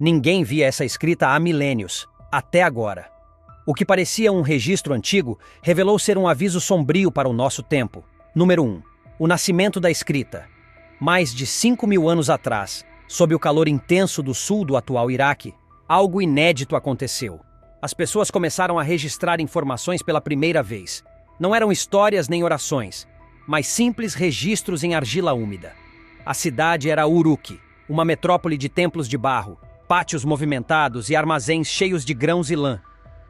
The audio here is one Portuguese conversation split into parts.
Ninguém via essa escrita há milênios, até agora. O que parecia um registro antigo revelou ser um aviso sombrio para o nosso tempo. Número 1. O nascimento da escrita. Mais de 5.000 anos atrás, sob o calor intenso do sul do atual Iraque, algo inédito aconteceu. As pessoas começaram a registrar informações pela primeira vez. Não eram histórias nem orações, mas simples registros em argila úmida. A cidade era Uruk, uma metrópole de templos de barro, pátios movimentados e armazéns cheios de grãos e lã.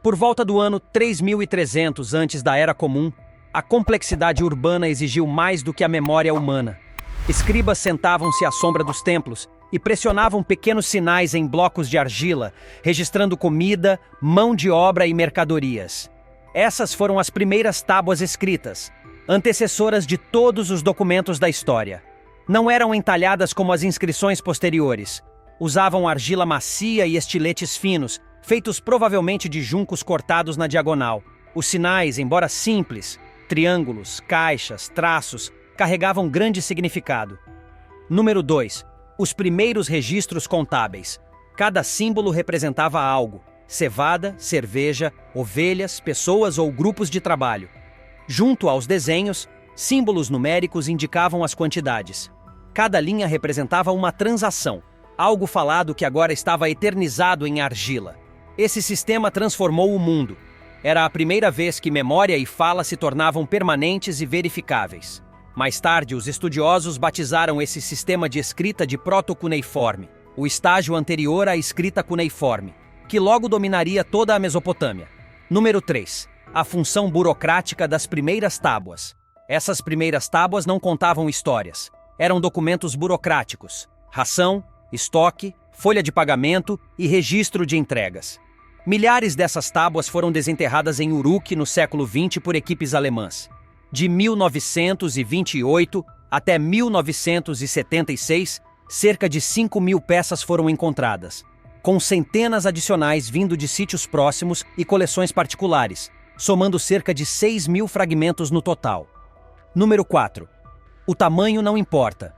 Por volta do ano 3300 antes da Era Comum, a complexidade urbana exigiu mais do que a memória humana. Escribas sentavam-se à sombra dos templos e pressionavam pequenos sinais em blocos de argila, registrando comida, mão de obra e mercadorias. Essas foram as primeiras tábuas escritas, antecessoras de todos os documentos da história. Não eram entalhadas como as inscrições posteriores. Usavam argila macia e estiletes finos, feitos provavelmente de juncos cortados na diagonal. Os sinais, embora simples, triângulos, caixas, traços, carregavam grande significado. Número 2. Os primeiros registros contábeis. Cada símbolo representava algo: cevada, cerveja, ovelhas, pessoas ou grupos de trabalho. Junto aos desenhos, símbolos numéricos indicavam as quantidades. Cada linha representava uma transação, algo falado que agora estava eternizado em argila. Esse sistema transformou o mundo. Era a primeira vez que memória e fala se tornavam permanentes e verificáveis. Mais tarde, os estudiosos batizaram esse sistema de escrita de proto-cuneiforme, o estágio anterior à escrita cuneiforme, que logo dominaria toda a Mesopotâmia. Número 3. A função burocrática das primeiras tábuas. Essas primeiras tábuas não contavam histórias. Eram documentos burocráticos: ração, estoque, folha de pagamento e registro de entregas. Milhares dessas tábuas foram desenterradas em Uruk no século XX por equipes alemãs. De 1928 até 1976, cerca de 5.000 peças foram encontradas, com centenas adicionais vindo de sítios próximos e coleções particulares, somando cerca de 6.000 fragmentos no total. Número 4. O tamanho não importa.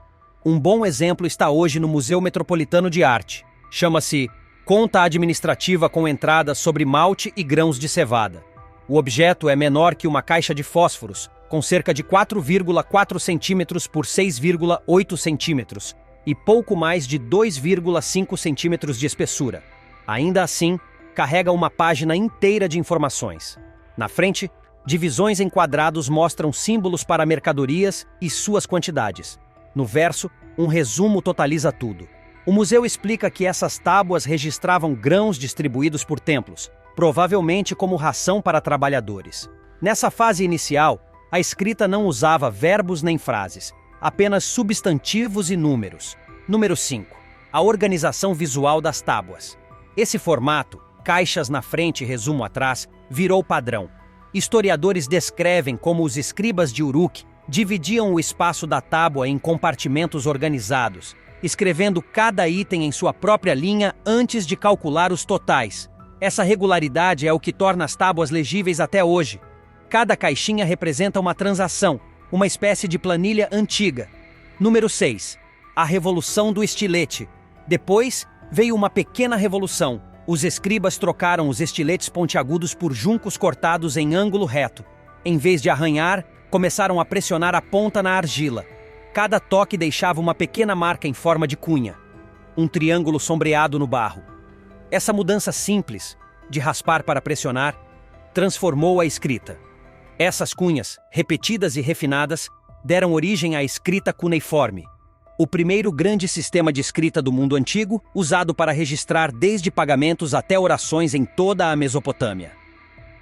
Um bom exemplo está hoje no Museu Metropolitano de Arte. Chama-se Conta Administrativa com Entrada sobre Malte e Grãos de Cevada. O objeto é menor que uma caixa de fósforos, com cerca de 4,4 centímetros por 6,8 centímetros e pouco mais de 2,5 centímetros de espessura. Ainda assim, carrega uma página inteira de informações. Na frente, divisões em quadrados mostram símbolos para mercadorias e suas quantidades. No verso, um resumo totaliza tudo. O museu explica que essas tábuas registravam grãos distribuídos por templos, provavelmente como ração para trabalhadores. Nessa fase inicial, a escrita não usava verbos nem frases, apenas substantivos e números. Número 5. A organização visual das tábuas. Esse formato, caixas na frente e resumo atrás, virou padrão. Historiadores descrevem como os escribas de Uruk dividiam o espaço da tábua em compartimentos organizados, escrevendo cada item em sua própria linha antes de calcular os totais. Essa regularidade é o que torna as tábuas legíveis até hoje. Cada caixinha representa uma transação, uma espécie de planilha antiga. Número 6. A revolução do estilete. Depois, veio uma pequena revolução. Os escribas trocaram os estiletes pontiagudos por juncos cortados em ângulo reto. Em vez de arranhar, começaram a pressionar a ponta na argila. Cada toque deixava uma pequena marca em forma de cunha, um triângulo sombreado no barro. Essa mudança simples, de raspar para pressionar, transformou a escrita. Essas cunhas, repetidas e refinadas, deram origem à escrita cuneiforme, o primeiro grande sistema de escrita do mundo antigo, usado para registrar desde pagamentos até orações em toda a Mesopotâmia.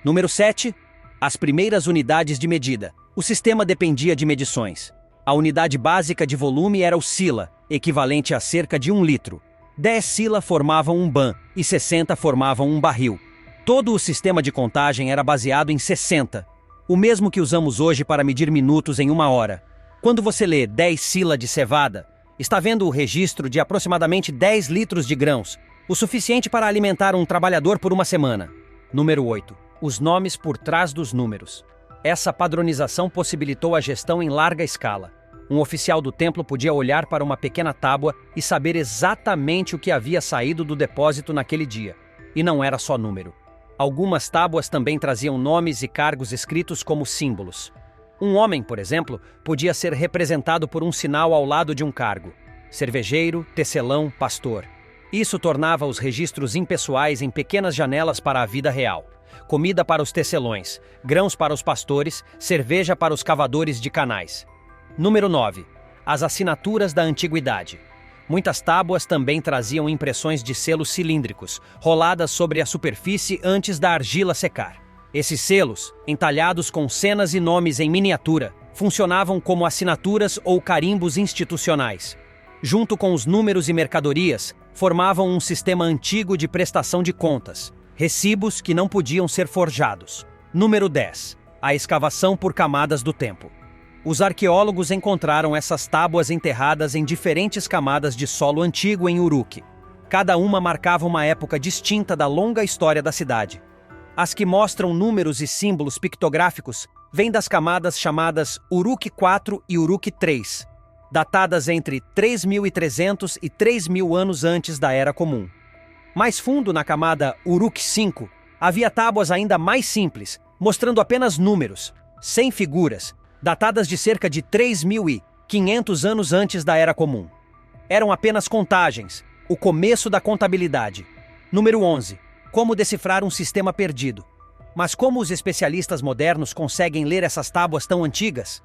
Número 7. As primeiras unidades de medida. O sistema dependia de medições. A unidade básica de volume era o sila, equivalente a cerca de 1 litro. 10 sila formavam um ban e 60 formavam um barril. Todo o sistema de contagem era baseado em 60, o mesmo que usamos hoje para medir minutos em 1 hora. Quando você lê 10 sila de cevada, está vendo o registro de aproximadamente 10 litros de grãos, o suficiente para alimentar um trabalhador por 1 semana. Número 8. Os nomes por trás dos números. Essa padronização possibilitou a gestão em larga escala. Um oficial do templo podia olhar para uma pequena tábua e saber exatamente o que havia saído do depósito naquele dia. E não era só número. Algumas tábuas também traziam nomes e cargos escritos como símbolos. Um homem, por exemplo, podia ser representado por um sinal ao lado de um cargo: cervejeiro, tecelão, pastor. Isso tornava os registros impessoais em pequenas janelas para a vida real. Comida para os tecelões, grãos para os pastores, cerveja para os cavadores de canais. Número 9. As assinaturas da antiguidade. Muitas tábuas também traziam impressões de selos cilíndricos, roladas sobre a superfície antes da argila secar. Esses selos, entalhados com cenas e nomes em miniatura, funcionavam como assinaturas ou carimbos institucionais. Junto com os números e mercadorias, formavam um sistema antigo de prestação de contas, recibos que não podiam ser forjados. Número 10. A escavação por camadas do tempo. Os arqueólogos encontraram essas tábuas enterradas em diferentes camadas de solo antigo em Uruk. Cada uma marcava uma época distinta da longa história da cidade. As que mostram números e símbolos pictográficos vêm das camadas chamadas Uruk IV e Uruk III, datadas entre 3.300 e 3.000 anos antes da Era Comum. Mais fundo, na camada Uruk V, havia tábuas ainda mais simples, mostrando apenas números, sem figuras, datadas de cerca de 3.500 anos antes da Era Comum. Eram apenas contagens, o começo da contabilidade. Número 11. Como decifrar um sistema perdido. Mas como os especialistas modernos conseguem ler essas tábuas tão antigas?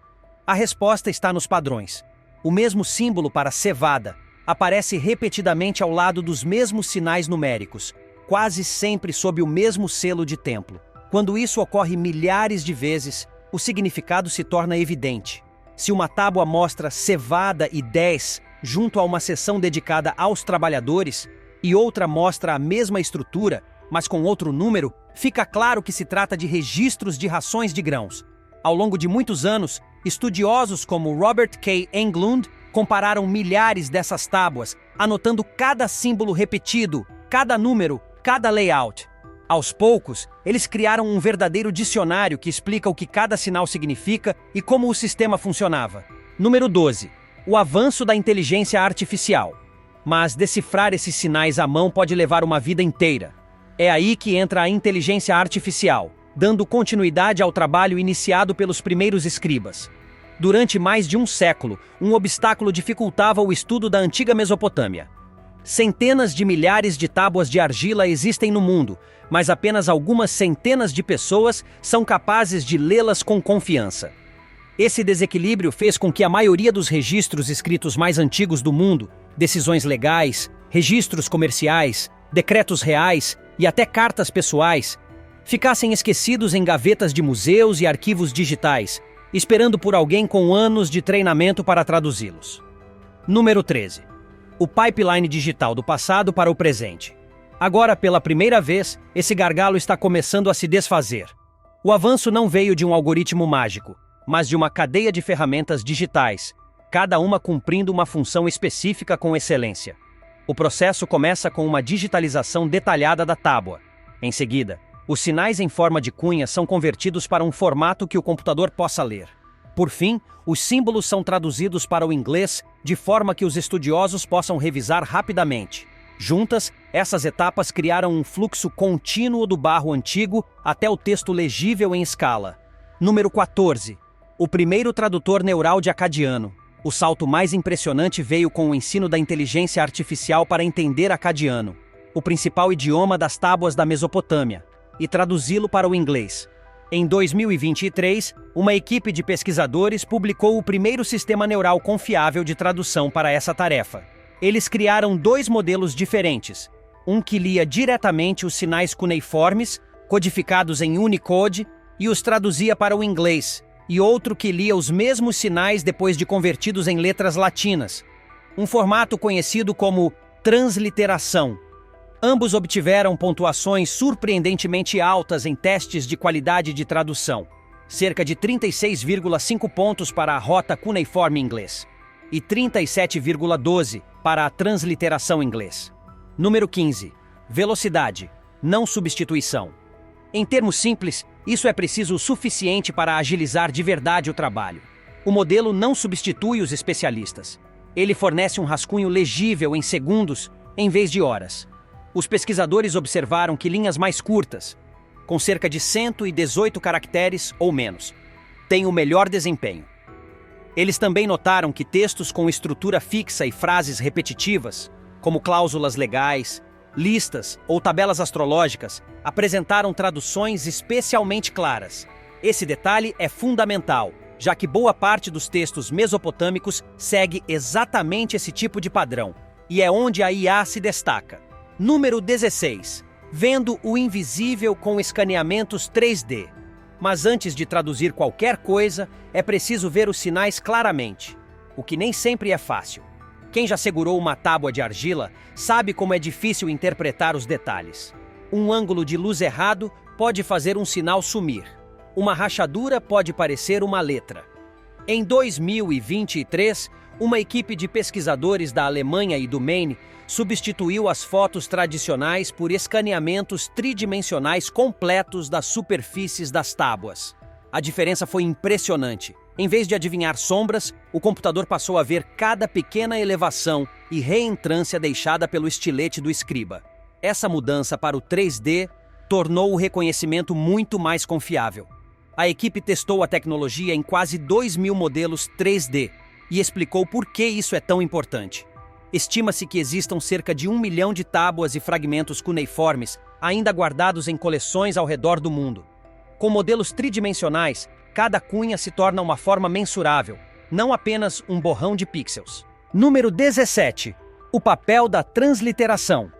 A resposta está nos padrões. O mesmo símbolo para cevada aparece repetidamente ao lado dos mesmos sinais numéricos, quase sempre sob o mesmo selo de templo. Quando isso ocorre milhares de vezes, o significado se torna evidente. Se uma tábua mostra cevada e 10 junto a uma seção dedicada aos trabalhadores, e outra mostra a mesma estrutura, mas com outro número, fica claro que se trata de registros de rações de grãos. Ao longo de muitos anos, estudiosos como Robert K. Englund compararam milhares dessas tábuas, anotando cada símbolo repetido, cada número, cada layout. Aos poucos, eles criaram um verdadeiro dicionário que explica o que cada sinal significa e como o sistema funcionava. Número 12. O avanço da inteligência artificial. Mas decifrar esses sinais à mão pode levar uma vida inteira. É aí que entra a inteligência artificial, dando continuidade ao trabalho iniciado pelos primeiros escribas. Durante mais de um século, um obstáculo dificultava o estudo da antiga Mesopotâmia. Centenas de milhares de tábuas de argila existem no mundo, mas apenas algumas centenas de pessoas são capazes de lê-las com confiança. Esse desequilíbrio fez com que a maioria dos registros escritos mais antigos do mundo, decisões legais, registros comerciais, decretos reais e até cartas pessoais, ficassem esquecidos em gavetas de museus e arquivos digitais, esperando por alguém com anos de treinamento para traduzi-los. Número 13. O pipeline digital do passado para o presente. Agora, pela primeira vez, esse gargalo está começando a se desfazer. O avanço não veio de um algoritmo mágico, mas de uma cadeia de ferramentas digitais, cada uma cumprindo uma função específica com excelência. O processo começa com uma digitalização detalhada da tábua. Em seguida, os sinais em forma de cunha são convertidos para um formato que o computador possa ler. Por fim, os símbolos são traduzidos para o inglês de forma que os estudiosos possam revisar rapidamente. Juntas, essas etapas criaram um fluxo contínuo do barro antigo até o texto legível em escala. Número 14. O primeiro tradutor neural de acadiano. O salto mais impressionante veio com o ensino da inteligência artificial para entender acadiano, o principal idioma das tábuas da Mesopotâmia, e traduzi-lo para o inglês. Em 2023, uma equipe de pesquisadores publicou o primeiro sistema neural confiável de tradução para essa tarefa. Eles criaram dois modelos diferentes, um que lia diretamente os sinais cuneiformes, codificados em Unicode, e os traduzia para o inglês, e outro que lia os mesmos sinais depois de convertidos em letras latinas, um formato conhecido como transliteração. Ambos obtiveram pontuações surpreendentemente altas em testes de qualidade de tradução, cerca de 36,5 pontos para a rota cuneiforme inglês e 37,12 para a transliteração inglês. Número 15. Velocidade, não substituição. Em termos simples, isso é preciso o suficiente para agilizar de verdade o trabalho. O modelo não substitui os especialistas. Ele fornece um rascunho legível em segundos, em vez de horas. Os pesquisadores observaram que linhas mais curtas, com cerca de 118 caracteres ou menos, têm o melhor desempenho. Eles também notaram que textos com estrutura fixa e frases repetitivas, como cláusulas legais, listas ou tabelas astrológicas, apresentaram traduções especialmente claras. Esse detalhe é fundamental, já que boa parte dos textos mesopotâmicos segue exatamente esse tipo de padrão, e é onde a IA se destaca. Número 16. Vendo o invisível com escaneamentos 3D. Mas antes de traduzir qualquer coisa, é preciso ver os sinais claramente, o que nem sempre é fácil. Quem já segurou uma tábua de argila sabe como é difícil interpretar os detalhes. Um ângulo de luz errado pode fazer um sinal sumir. Uma rachadura pode parecer uma letra. Em 2023, uma equipe de pesquisadores da Alemanha e do Maine substituiu as fotos tradicionais por escaneamentos tridimensionais completos das superfícies das tábuas. A diferença foi impressionante. Em vez de adivinhar sombras, o computador passou a ver cada pequena elevação e reentrância deixada pelo estilete do escriba. Essa mudança para o 3D tornou o reconhecimento muito mais confiável. A equipe testou a tecnologia em quase 2.000 modelos 3D e explicou por que isso é tão importante. Estima-se que existam cerca de 1 milhão de tábuas e fragmentos cuneiformes ainda guardados em coleções ao redor do mundo. Com modelos tridimensionais, cada cunha se torna uma forma mensurável, não apenas um borrão de pixels. Número 17. O papel da transliteração.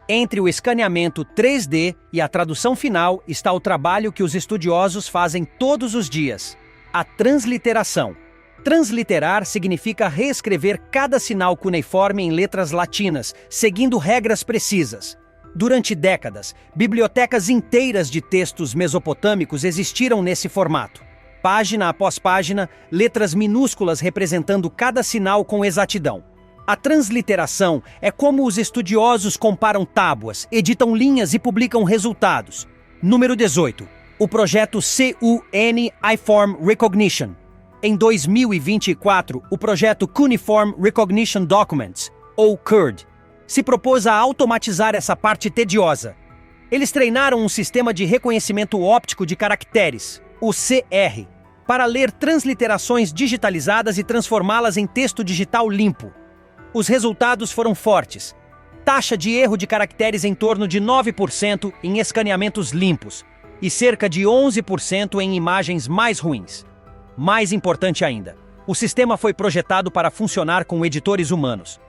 Entre o escaneamento 3D e a tradução final está o trabalho que os estudiosos fazem todos os dias: a transliteração. Transliterar significa reescrever cada sinal cuneiforme em letras latinas, seguindo regras precisas. Durante décadas, bibliotecas inteiras de textos mesopotâmicos existiram nesse formato. Página após página, letras minúsculas representando cada sinal com exatidão. A transliteração é como os estudiosos comparam tábuas, editam linhas e publicam resultados. Número 18. O projeto Cuneiform Recognition. Em 2024, o projeto Cuneiform Recognition Documents, ou CURD, se propôs a automatizar essa parte tediosa. Eles treinaram um sistema de reconhecimento óptico de caracteres, o CR, para ler transliterações digitalizadas e transformá-las em texto digital limpo. Os resultados foram fortes. Taxa de erro de caracteres em torno de 9% em escaneamentos limpos e cerca de 11% em imagens mais ruins. Mais importante ainda, o sistema foi projetado para funcionar com editores humanos.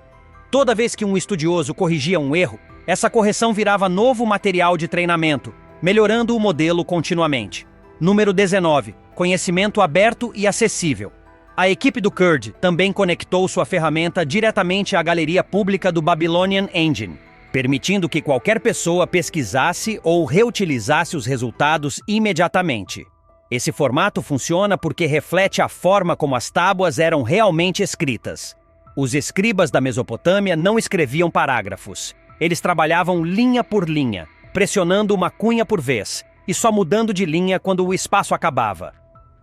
Toda vez que um estudioso corrigia um erro, essa correção virava novo material de treinamento, melhorando o modelo continuamente. Número 19. Conhecimento aberto e acessível. A equipe do CURD também conectou sua ferramenta diretamente à galeria pública do Babylonian Engine, permitindo que qualquer pessoa pesquisasse ou reutilizasse os resultados imediatamente. Esse formato funciona porque reflete a forma como as tábuas eram realmente escritas. Os escribas da Mesopotâmia não escreviam parágrafos. Eles trabalhavam linha por linha, pressionando uma cunha por vez, e só mudando de linha quando o espaço acabava.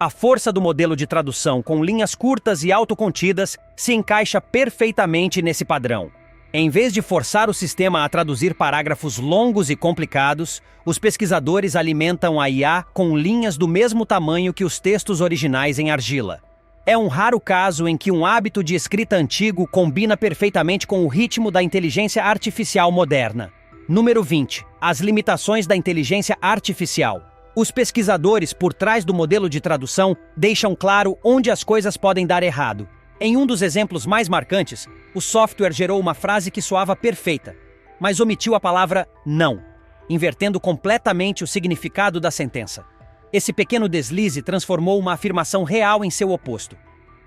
A força do modelo de tradução com linhas curtas e autocontidas se encaixa perfeitamente nesse padrão. Em vez de forçar o sistema a traduzir parágrafos longos e complicados, os pesquisadores alimentam a IA com linhas do mesmo tamanho que os textos originais em argila. É um raro caso em que um hábito de escrita antigo combina perfeitamente com o ritmo da inteligência artificial moderna. Número 20. As limitações da inteligência artificial. Os pesquisadores por trás do modelo de tradução deixam claro onde as coisas podem dar errado. Em um dos exemplos mais marcantes, o software gerou uma frase que soava perfeita, mas omitiu a palavra não, invertendo completamente o significado da sentença. Esse pequeno deslize transformou uma afirmação real em seu oposto.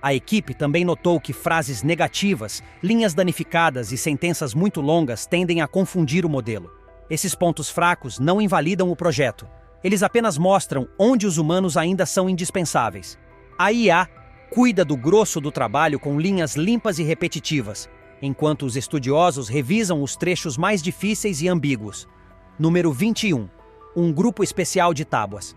A equipe também notou que frases negativas, linhas danificadas e sentenças muito longas tendem a confundir o modelo. Esses pontos fracos não invalidam o projeto. Eles apenas mostram onde os humanos ainda são indispensáveis. A IA cuida do grosso do trabalho com linhas limpas e repetitivas, enquanto os estudiosos revisam os trechos mais difíceis e ambíguos. Número 21. Um grupo especial de tábuas.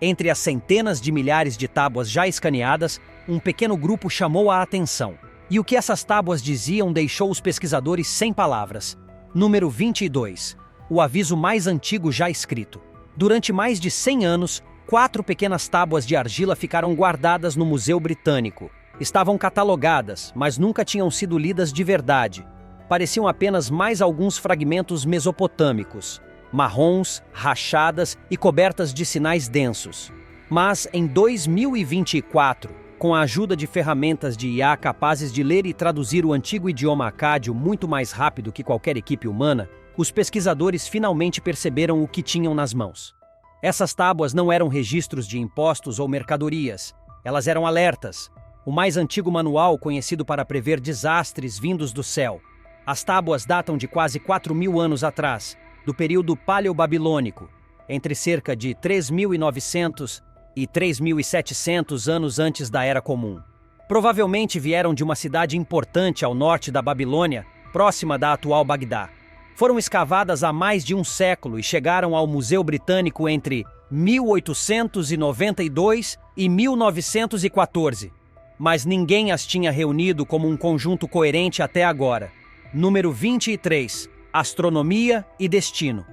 Entre as centenas de milhares de tábuas já escaneadas, um pequeno grupo chamou a atenção. E o que essas tábuas diziam deixou os pesquisadores sem palavras. Número 22. O aviso mais antigo já escrito. Durante mais de 100 anos, 4 pequenas tábuas de argila ficaram guardadas no Museu Britânico. Estavam catalogadas, mas nunca tinham sido lidas de verdade. Pareciam apenas mais alguns fragmentos mesopotâmicos, marrons, rachadas e cobertas de sinais densos. Mas, em 2024, com a ajuda de ferramentas de IA capazes de ler e traduzir o antigo idioma acádio muito mais rápido que qualquer equipe humana, os pesquisadores finalmente perceberam o que tinham nas mãos. Essas tábuas não eram registros de impostos ou mercadorias. Elas eram alertas. O mais antigo manual conhecido para prever desastres vindos do céu. As tábuas datam de quase 4.000 anos atrás, do período paleobabilônico, entre cerca de 3.900 e 3.700 anos antes da Era Comum. Provavelmente vieram de uma cidade importante ao norte da Babilônia, próxima da atual Bagdá. Foram escavadas há mais de um século e chegaram ao Museu Britânico entre 1892 e 1914. Mas ninguém as tinha reunido como um conjunto coerente até agora. Número 23. Astronomia e destino.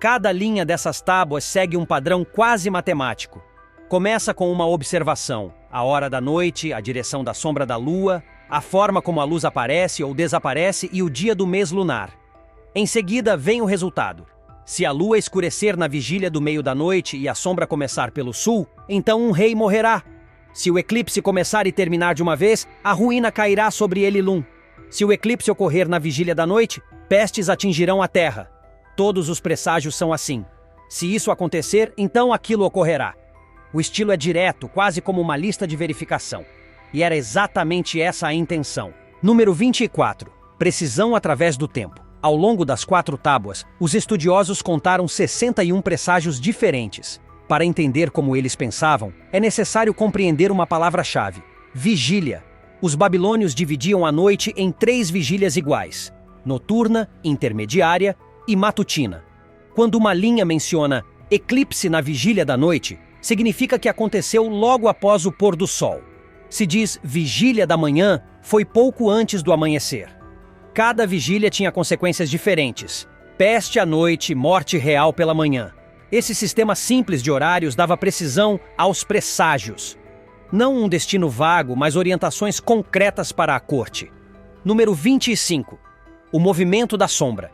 Cada linha dessas tábuas segue um padrão quase matemático. Começa com uma observação: a hora da noite, a direção da sombra da lua, a forma como a luz aparece ou desaparece e o dia do mês lunar. Em seguida vem o resultado. Se a lua escurecer na vigília do meio da noite e a sombra começar pelo sul, então um rei morrerá. Se o eclipse começar e terminar de uma vez, a ruína cairá sobre Elilum. Se o eclipse ocorrer na vigília da noite, pestes atingirão a terra. Todos os presságios são assim. Se isso acontecer, então aquilo ocorrerá. O estilo é direto, quase como uma lista de verificação. E era exatamente essa a intenção. Número 24. Precisão através do tempo. Ao longo das 4 tábuas, os estudiosos contaram 61 presságios diferentes. Para entender como eles pensavam, é necessário compreender uma palavra-chave: vigília. Os babilônios dividiam a noite em 3 vigílias iguais: noturna, intermediária e matutina. Quando uma linha menciona eclipse na vigília da noite, significa que aconteceu logo após o pôr do sol. Se diz vigília da manhã, foi pouco antes do amanhecer. Cada vigília tinha consequências diferentes: peste à noite, morte real pela manhã. Esse sistema simples de horários dava precisão aos presságios. Não um destino vago, mas orientações concretas para a corte. Número 25. O movimento da sombra.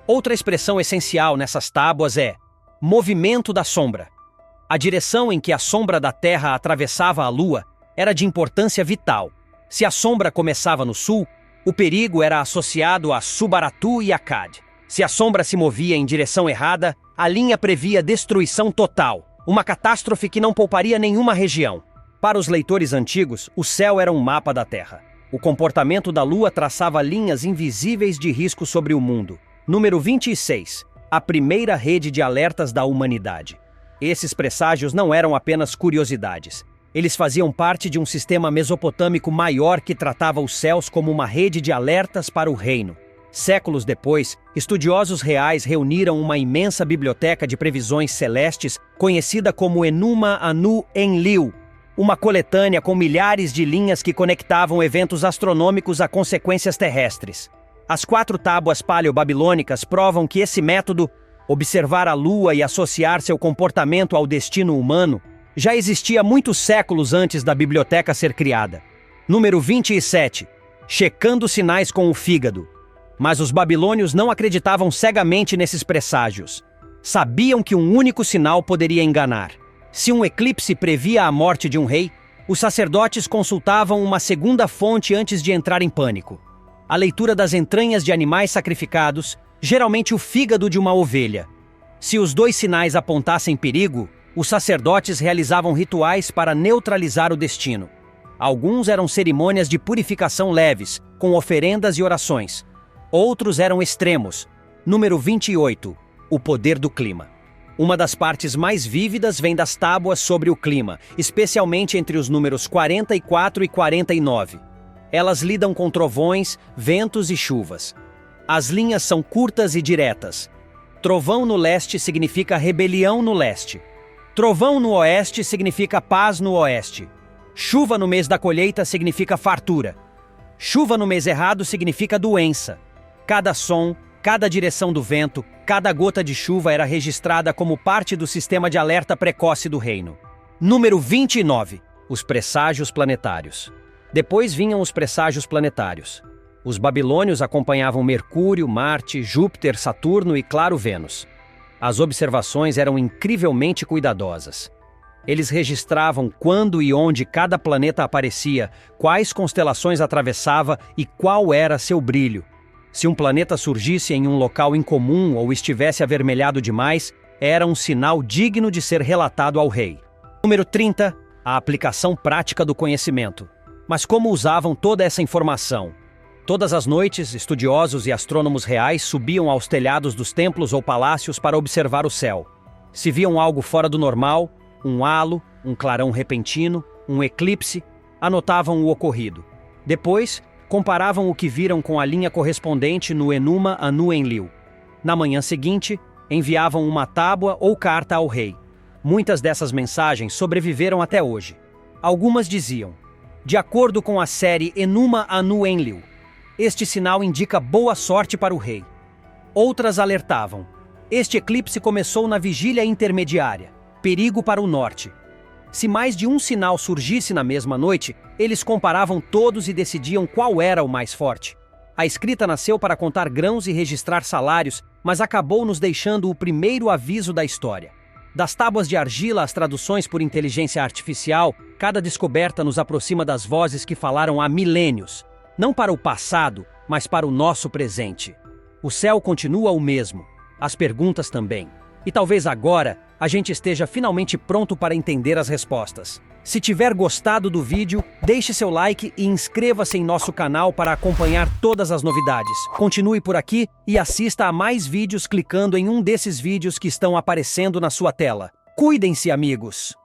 Outra expressão essencial nessas tábuas é movimento da sombra. A direção em que a sombra da Terra atravessava a Lua era de importância vital. Se a sombra começava no sul, o perigo era associado a Subaratu e Akkad. Se a sombra se movia em direção errada, a linha previa destruição total, uma catástrofe que não pouparia nenhuma região. Para os leitores antigos, o céu era um mapa da Terra. O comportamento da Lua traçava linhas invisíveis de risco sobre o mundo. Número 26. A primeira rede de alertas da humanidade. Esses presságios não eram apenas curiosidades. Eles faziam parte de um sistema mesopotâmico maior que tratava os céus como uma rede de alertas para o reino. Séculos depois, estudiosos reais reuniram uma imensa biblioteca de previsões celestes conhecida como Enuma Anu Enlil, uma coletânea com milhares de linhas que conectavam eventos astronômicos a consequências terrestres. As 4 tábuas paleobabilônicas provam que esse método, observar a Lua e associar seu comportamento ao destino humano, já existia muitos séculos antes da biblioteca ser criada. Número 27. Checando sinais com o fígado. Mas os babilônios não acreditavam cegamente nesses presságios. Sabiam que um único sinal poderia enganar. Se um eclipse previa a morte de um rei, os sacerdotes consultavam uma segunda fonte antes de entrar em pânico: a leitura das entranhas de animais sacrificados, geralmente o fígado de uma ovelha. Se os 2 sinais apontassem perigo, os sacerdotes realizavam rituais para neutralizar o destino. Alguns eram cerimônias de purificação leves, com oferendas e orações. Outros eram extremos. Número 28. O poder do clima. Uma das partes mais vívidas vem das tábuas sobre o clima, especialmente entre os números 44 e 49. Elas lidam com trovões, ventos e chuvas. As linhas são curtas e diretas. Trovão no leste significa rebelião no leste. Trovão no oeste significa paz no oeste. Chuva no mês da colheita significa fartura. Chuva no mês errado significa doença. Cada som, cada direção do vento, cada gota de chuva era registrada como parte do sistema de alerta precoce do reino. Número 29. Os presságios planetários. Depois vinham os presságios planetários. Os babilônios acompanhavam Mercúrio, Marte, Júpiter, Saturno e, claro, Vênus. As observações eram incrivelmente cuidadosas. Eles registravam quando e onde cada planeta aparecia, quais constelações atravessava e qual era seu brilho. Se um planeta surgisse em um local incomum ou estivesse avermelhado demais, era um sinal digno de ser relatado ao rei. Número 30. A aplicação prática do conhecimento. Mas como usavam toda essa informação? Todas as noites, estudiosos e astrônomos reais subiam aos telhados dos templos ou palácios para observar o céu. Se viam algo fora do normal, um halo, um clarão repentino, um eclipse, anotavam o ocorrido. Depois, comparavam o que viram com a linha correspondente no Enuma Anu Enlil. Na manhã seguinte, enviavam uma tábua ou carta ao rei. Muitas dessas mensagens sobreviveram até hoje. Algumas diziam: de acordo com a série Enuma Anu Enlil, este sinal indica boa sorte para o rei. Outras alertavam: este eclipse começou na vigília intermediária, perigo para o norte. Se mais de um sinal surgisse na mesma noite, eles comparavam todos e decidiam qual era o mais forte. A escrita nasceu para contar grãos e registrar salários, mas acabou nos deixando o primeiro aviso da história. Das tábuas de argila às traduções por inteligência artificial, cada descoberta nos aproxima das vozes que falaram há milênios, não para o passado, mas para o nosso presente. O céu continua o mesmo, as perguntas também. E talvez agora a gente esteja finalmente pronto para entender as respostas. Se tiver gostado do vídeo, deixe seu like e inscreva-se em nosso canal para acompanhar todas as novidades. Continue por aqui e assista a mais vídeos clicando em um desses vídeos que estão aparecendo na sua tela. Cuidem-se, amigos!